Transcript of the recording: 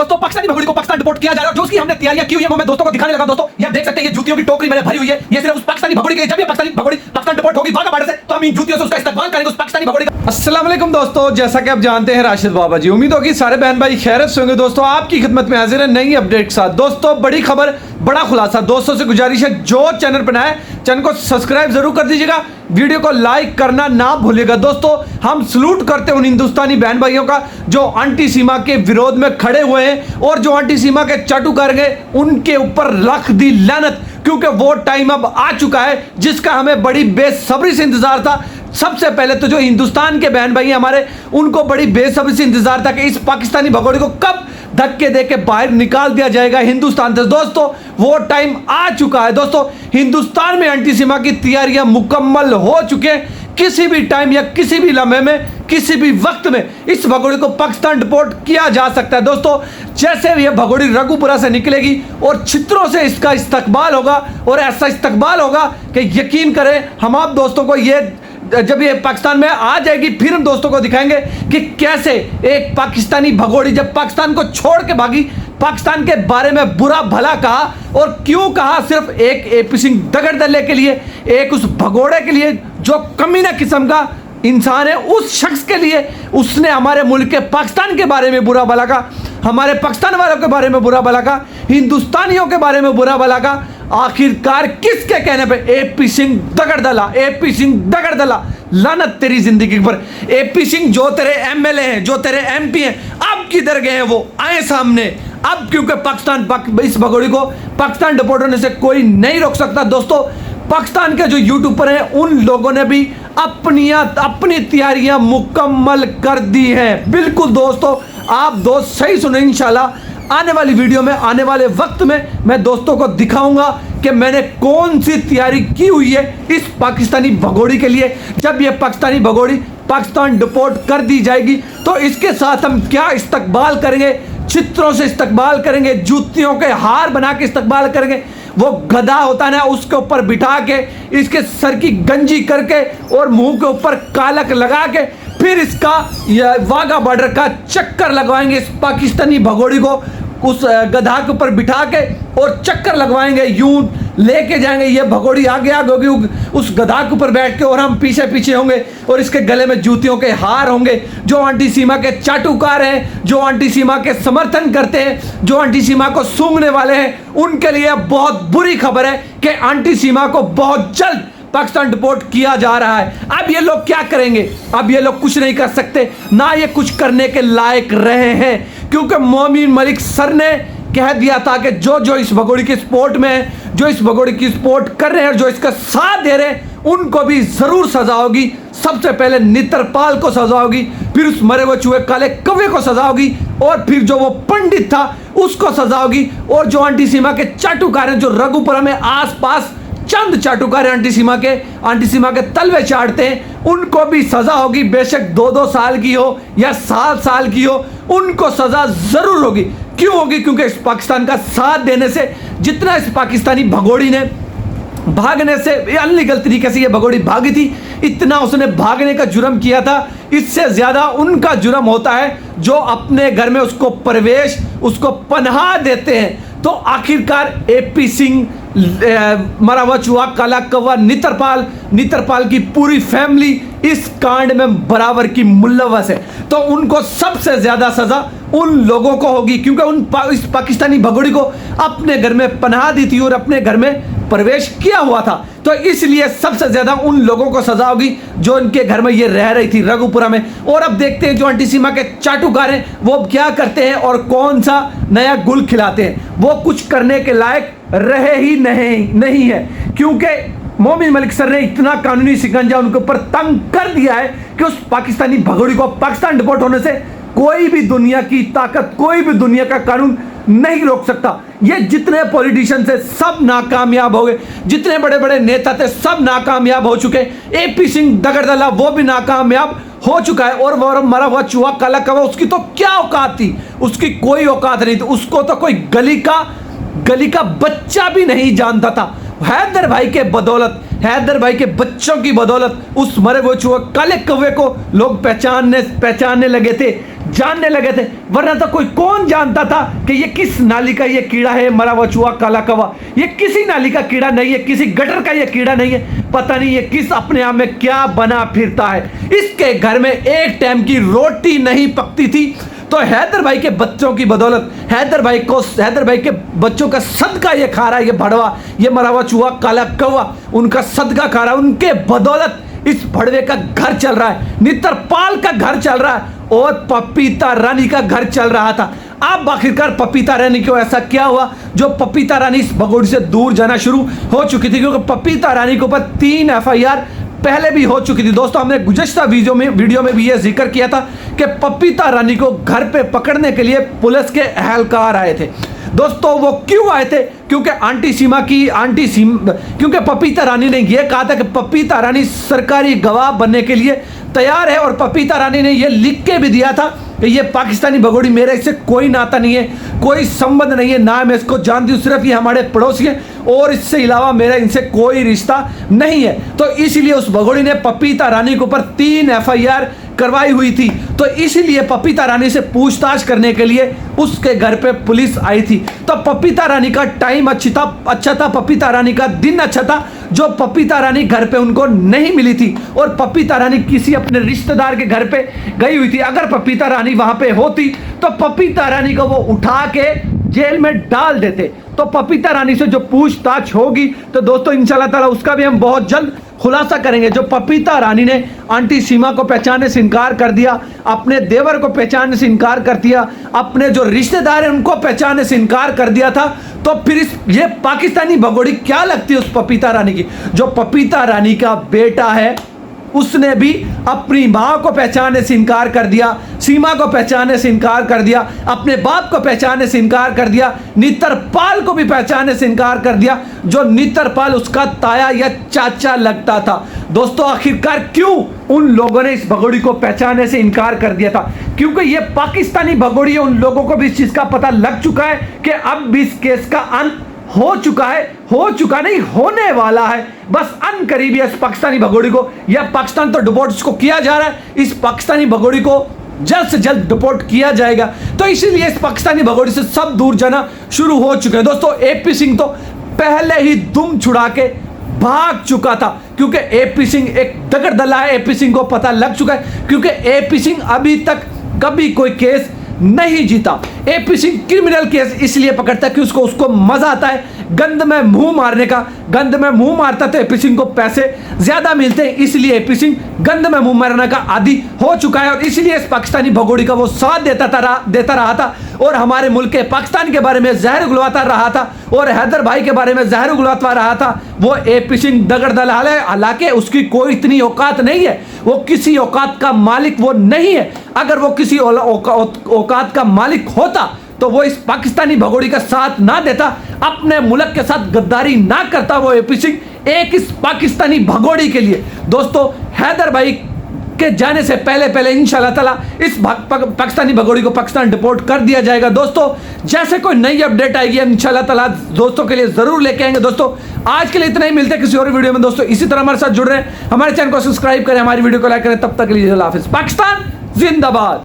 दोस्तों पाकिस्तानी भगोड़ी को पाकिस्तान डिपोर्ट किया जा रहा है, जो उसकी हमने तैयारियां की हुई है वो मैं दोस्तों को दिखाने लगा। दोस्तों ये देख सकते हैं, ये जूतियों की टोकरी मैंने भरी हुई है। ये सिर्फ उस पाकिस्तानी भगोड़ी के, जब ये पाकिस्तानी भगोड़ी पाकिस्तान डिपोर्ट होगी वाघा बॉर्डर से, तो हम इन जूतियों से उसका इस्तेमाल करेंगे, उस पाकिस्तानी भगोड़ी का। अस्सलाम वालेकुम दोस्तों, जैसा कि आप जानते हैं राशिद बाबा जी, उम्मीद होगी सारे बहन भाई खैरियत से होंगे। दोस्तों आपकी खिदमत में हाजिर है नई अपडेट के साथ। दोस्तों बड़ी खबर, बड़ा खुलासा। दोस्तों से गुजारिश है, जो चैनल पर नया है चैनल को सब्सक्राइब जरूर कर दीजिएगा, वीडियो को लाइक करना ना भूलिएगा। दोस्तों हम सलूट करते हैं उन हिंदुस्तानी बहन भाइयों का जो एंटी सीमा के विरोध में खड़े हुए हैं और जो एंटी सीमा के चाटू कर गए, उनके ऊपर रख दी लानत, क्योंकि वो टाइम अब आ चुका है जिसका हमें बड़ी बेसब्री से इंतजार था। सबसे पहले तो जो हिंदुस्तान के बहन भाई हमारे, उनको बड़ी बेसब्री से इंतजार था कि इस पाकिस्तानी भगोड़े को कब धक्के दे के बाहर निकाल दिया जाएगा हिंदुस्तान से। दोस्तों वो टाइम आ चुका है। दोस्तों हिंदुस्तान में एंटी सीमा की तैयारियां मुकम्मल हो चुके हैं। किसी भी टाइम या किसी भी लम्हे में, किसी भी वक्त में इस भगोड़ी को पाकिस्तान डिपोर्ट किया जा सकता है। दोस्तों जैसे ये भगोड़ी रघुपुरा से निकलेगी और छित्रों से इसका इस्तकबाल होगा, और ऐसा इस्तकबाल होगा कि यकीन करें हम आप दोस्तों को, ये जब ये पाकिस्तान में आ जाएगी फिर हम दोस्तों को दिखाएंगे कि कैसे एक पाकिस्तानी भगोड़ी जब पाकिस्तान को छोड़ के भागी, पाकिस्तान के बारे में बुरा भला कहा, और क्यों कहा, सिर्फ एक एपी सिंह दगड़दल्ले के लिए, एक उस भगोड़े के लिए जो कमीना किस्म का इंसान है, उस शख्स के लिए उसने हमारे मुल्क के पाकिस्तान के बारे में बुरा भला कहा, हमारे पाकिस्तान वालों के बारे में बुरा भला कहा, हिंदुस्तानियों के बारे में बुरा भला कहा। आखिरकार किसके कहने पे? एपी सिंह दगड़दल्ला, एपी सिंह दगड़दल्ला, लानत तेरी जिंदगी पर। एपी सिंह जो तेरे एमएलए हैं, जो तेरे एमपी हैं, अब किधर गए हैं? वो आए सामने अब, क्योंकि पाकिस्तान इस भगोड़ी को पाकिस्तान डिपोर्ट होने से कोई नहीं रोक सकता। दोस्तों पाकिस्तान के जो यूट्यूबर हैं उन लोगों ने भी अपनी तैयारियां मुकम्मल कर दी हैं। बिल्कुल दोस्तों, आप दोस्त सही सुने, इंशाल्लाह आने वाली वीडियो में, आने वाले वक्त में मैं दोस्तों को दिखाऊंगा कि मैंने कौन सी तैयारी की हुई है इस पाकिस्तानी भगोड़ी के लिए। जब ये पाकिस्तानी भगोड़ी पाकिस्तान डिपोर्ट कर दी जाएगी तो इसके साथ हम क्या इस्तकबाल करेंगे, चित्रों से इस्तकबाल करेंगे, जूतियों के हार बना के इस्तकबाल करेंगे। वो गधा होता है ना, उसके ऊपर बिठा के, इसके सर की गंजी करके और मुंह के ऊपर कालक लगा के फिर इसका वाघा बॉर्डर का चक्कर लगवाएंगे। इस पाकिस्तानी भगोड़ी को उस गधा के ऊपर बिठा के और चक्कर लगवाएंगे, यूं लेके जाएंगे। ये भगोड़ी आगे आगे होगी उस गधा के ऊपर बैठ के, और हम पीछे पीछे होंगे, और इसके गले में जूतियों के हार होंगे। जो एंटी सीमा के चाटुकार हैं, जो एंटी सीमा के समर्थन करते हैं, जो एंटी सीमा को सूंघने वाले हैं, उनके लिए बहुत बुरी खबर है कि एंटी सीमा को बहुत जल्द पाकिस्तान डिपोर्ट किया जा रहा है। अब ये लोग क्या करेंगे? अब ये लोग कुछ नहीं कर सकते, ना ये कुछ करने के लायक रहे हैं, क्योंकि मोमिन मलिक सर ने कह दिया था कि जो जो इस भगोड़ी की सपोर्ट में, जो इस भगोड़ी की सपोर्ट कर रहे हैं और जो इसका साथ दे रहे हैं, उनको भी जरूर सजा होगी। सबसे पहले नित्रपाल को सजा होगी, फिर उस मरे हुए चूहे काले कौवे को सजा होगी, और फिर जो वो पंडित था उसको सजा होगी, और जो एंटी सीमा के चाटुकार हैं, जो रघुपुरा में आसपास चंद चाटुकार एंटी सीमा के तलवे चाटते हैं, उनको भी सजा होगी। बेशक 2-2 साल की हो या 7 साल की हो, उनको सजा जरूर होगी। क्यों होगी? क्योंकि इस पाकिस्तान का साथ देने से, जितना इस पाकिस्तानी भगोड़ी ने भागने से, अनलीगल तरीके से ये भगोड़ी भागी थी, इतना उसने भागने का जुर्म किया था, इससे ज्यादा उनका जुर्म होता है जो अपने घर में उसको प्रवेश, उसको पनाह देते हैं। तो आखिरकार एपी सिंह, मरा हुआ चूहा, काला कौवा, नित्रपाल की पूरी फैमिली इस कांड में बराबर की मुल्लवस है। तो उनको सबसे ज्यादा सजा उन लोगों को होगी, क्योंकि इस पाकिस्तानी भगोड़ी को अपने घर में पनाह दी थी और अपने घर में प्रवेश किया हुआ था। तो इसलिए सबसे ज्यादा उन लोगों को सजा होगी जो इनके घर में ये रह रही थी रघुपुरा में। और अब देखते हैं जो एंटी सीमा के चाटुकार हैं वो क्या करते हैं और कौन सा नया गुल खिलाते हैं। वो कुछ करने के लायक रहे ही नहीं है, क्योंकि मोमिन मलिक सर ने इतना कानूनी शिकंजा उनके ऊपर तंग कर दिया है कि उस पाकिस्तानी भगोड़ी को पाकिस्तान डिपोर्ट होने से कोई भी दुनिया की ताकत, कोई भी दुनिया का कानून नहीं रोक सकता। ये जितने पॉलिटिशियन थे सब नाकामयाब हो गए, जितने बड़े बड़े नेता थे सब नाकामयाब हो चुके। एपी सिंह दगड़दल्ला वो भी नाकामयाब हो चुका है, और वो मरा हुआ चूहा काला कौवा, उसकी तो क्या औकात थी? उसकी कोई औकात नहीं थी, उसको तो कोई गली का बच्चा भी नहीं जानता था। हैदर भाई के बदौलत, हैदर भाई के बच्चों की बदौलत उस मरे हुए चूहे काले कौवे को लोग पहचानने लगे थे, जानने लगे थे। वरना तो कोई कौन जानता था कि ये किस नाली का ये कीड़ा है, मरा हुआ चूहा काला कौवा। ये किसी नाली का कीड़ा नहीं है, किसी गटर का ये कीड़ा नहीं है, पता नहीं ये किस अपने आप में क्या बना फिरता है। इसके घर में एक टाइम की रोटी नहीं पकती थी, तो हैदर भाई के बच्चों की बदौलत, हैदर भाई के बच्चों का सदका ये खा रहा है, ये भड़वा, ये मरा हुआ चूहा काला कौवा उनका सदका खा रहा है। उनके बदौलत इस भड़वे का घर चल रहा है, नित्रपाल का घर चल रहा है और पपीता रानी का घर चल रहा था। अब आखिरकार पपीता रानी को ऐसा क्या हुआ जो पपीता रानी इस भगोड़ी से दूर जाना शुरू हो चुकी थी, क्योंकि पपीता रानी के ऊपर 3 FIR पहले भी हो चुकी थी। दोस्तों हमने गुज़श्ता वीडियो में भी ये जिक्र किया था कि पपीता रानी को घर पे पकड़ने के लिए पुलिस के एहलकार आए थे। दोस्तों वो क्यों आए थे? क्योंकि पपीता रानी ने यह कहा था कि पपीता रानी सरकारी गवाह बनने के लिए तैयार है, और पपीता रानी ने यह लिख के भी दिया था कि ये पाकिस्तानी भगोड़ी, मेरे इससे कोई नाता नहीं है, कोई संबंध नहीं है, ना मैं इसको जानती हूँ, सिर्फ ये हमारे पड़ोसी हैं और इससे अलावा मेरा इनसे कोई रिश्ता नहीं है। तो इसलिए उस भगोड़ी ने पपीता रानी के ऊपर 3 FIR करवाई हुई थी। तो इसीलिए पपीता रानी से पूछताछ करने के लिए उसके घर पे पुलिस आई थी। तो पपीता रानी का टाइम अच्छा था, पपीता रानी का दिन अच्छा था, जो पपीता रानी घर पे उनको नहीं मिली थी और पपीता रानी किसी अपने रिश्तेदार के घर पे गई हुई थी। अगर पपीता रानी वहां पे होती तो पपीता रानी को वो उठा के जेल में डाल देते। तो पपीता रानी से जो पूछताछ होगी तो दोस्तों इंशाल्लाह ताला उसका भी हम बहुत जल्द खुलासा करेंगे। जो पपीता रानी ने आंटी सीमा को पहचानने से इनकार कर दिया, अपने देवर को पहचानने से इनकार कर दिया, अपने जो रिश्तेदार हैं उनको पहचानने से इनकार कर दिया था, तो फिर ये पाकिस्तानी भगोड़ी क्या लगती है उस पपीता रानी की? जो पपीता रानी का बेटा है उसने भी अपनी माँ को पहचानने से इनकार कर दिया, सीमा को पहचानने से इनकार कर दिया, अपने बाप को पहचानने से इनकार कर दिया, नित्रपाल को भी पहचानने से इनकार कर दिया, जो नित्रपाल उसका ताया या चाचा लगता था। दोस्तों आखिरकार क्यों उन लोगों ने इस भगोड़ी को पहचानने से इनकार कर दिया था? क्योंकि ये पाकिस्तानी भगोड़ी है, उन लोगों को भी इस चीज का पता लग चुका है कि अब भी इस केस का अंत हो चुका नहीं, होने वाला है। बस अनकरीब इस पाकिस्तानी भगोड़ी को, या पाकिस्तान तो डिपोर्ट को किया जा रहा है, इस पाकिस्तानी भगोड़ी को जल्द से जल्द डिपोर्ट किया जाएगा। तो इसीलिए इस पाकिस्तानी भगोड़ी से सब दूर जाना शुरू हो चुके हैं। दोस्तों AP सिंह तो पहले ही दुम छुड़ा के भाग चुका था, क्योंकि AP सिंह एक दगड़दला है। AP सिंह को पता लग चुका है, क्योंकि AP सिंह अभी तक कभी कोई केस नहीं जीता। AP सिंह क्रिमिनल केस इसलिए पकड़ता है कि उसको मजा आता है गंद में मुंह मारने का। गंद में मुंह मारता तो AP सिंह को पैसे ज्यादा मिलते हैं, इसलिए AP सिंह गंद में मुंह मारने का आदी हो चुका है, और इसलिए इस पाकिस्तानी भगोड़ी का वो साथ देता रहा था और हमारे मुल्क के पाकिस्तान के बारे में जहर उगलवाता रहा था और हैदर भाई के बारे में जहर उगलवाता रहा था। वो AP सिंह दगड़ दलाल है, हालांकि उसकी कोई इतनी औकात नहीं है, वो किसी औकात का मालिक वो नहीं है। अगर वो किसी औकात का मालिक होता तो वो इस पाकिस्तानी भगोड़ी का साथ ना देता, अपने मुल्क के साथ गद्दारी ना करता वो AP सिंह एक इस पाकिस्तानी भगोड़ी के लिए। दोस्तों हैदर भाई के जाने से पहले इंशाल्लाह ताला इस पाकिस्तानी भगोड़ी को पाकिस्तान डिपोर्ट कर दिया जाएगा। दोस्तों जैसे कोई नई अपडेट आएगी इंशाल्लाह ताला दोस्तों के लिए जरूर लेके आएंगे। दोस्तों आज के लिए इतना ही, मिलते हैं किसी और वीडियो में। दोस्तों इसी तरह हमारे साथ जुड़ रहे हैं, हमारे चैनल को सब्सक्राइब करें, हमारी वीडियो को लाइक करें। तब तक के लिए अल्लाह हाफिज़। पाकिस्तान जिंदाबाद।